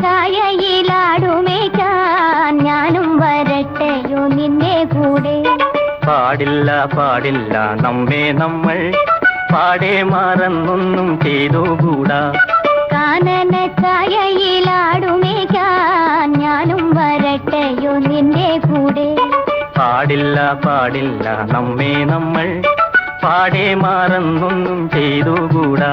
ചായയിലാടുമേക്കാൻ ഞാനും വരട്ടെയോ നിന്റെ കൂടെ? പാടില്ല പാടില്ല നമ്മെ നമ്മൾ പാടെ മറന്നൊന്നും ചെയ്തുകൂടാ. കാനന ചായയിലാടുമേക്കാൻ ഞാനും വരട്ടെയോ നിന്റെ കൂടെ? പാടില്ല പാടില്ല നമ്മെ നമ്മൾ പാടെ മറന്നൊന്നും ചെയ്തുകൂടാ.